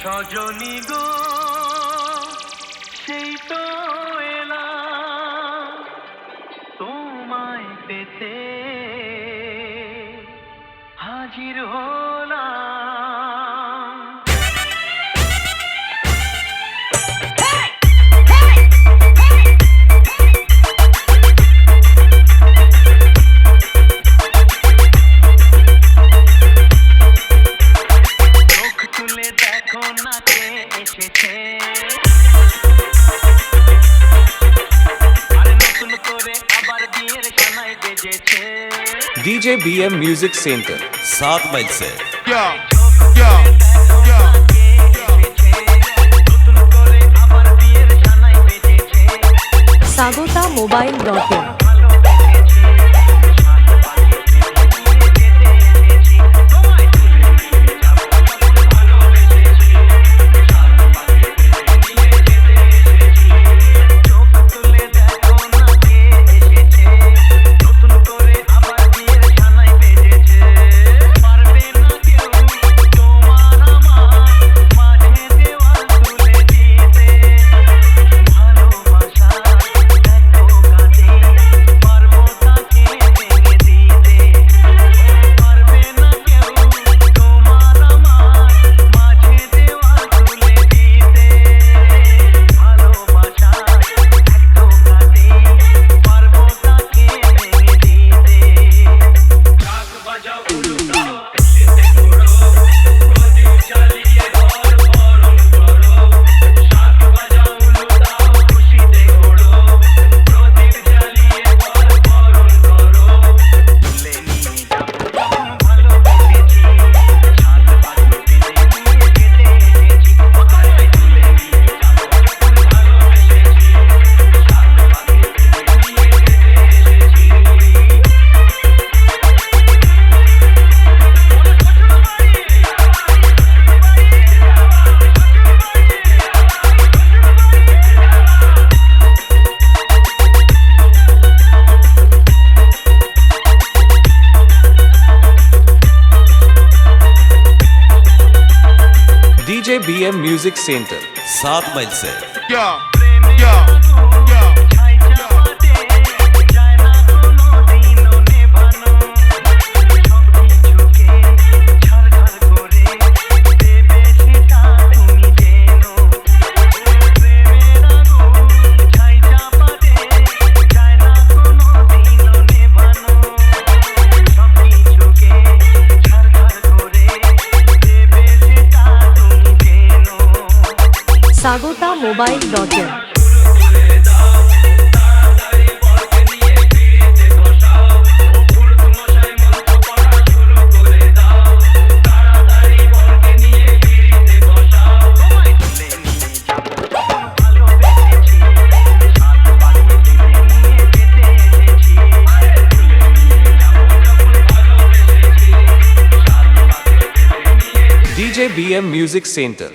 সজনী গো সেই তো এলাম তোমায় পেতে হাজির হলাম। চোখ তুলে দেখো না কে এসেছে, আরে নতুন করে আবার বিয়ের সানাই বেজেছে। DJ BM Music Center 7 mile से Sagota Mobile.in DJ BM Music Center 7 mile से Sagota Mobile.in DJ BM Music Center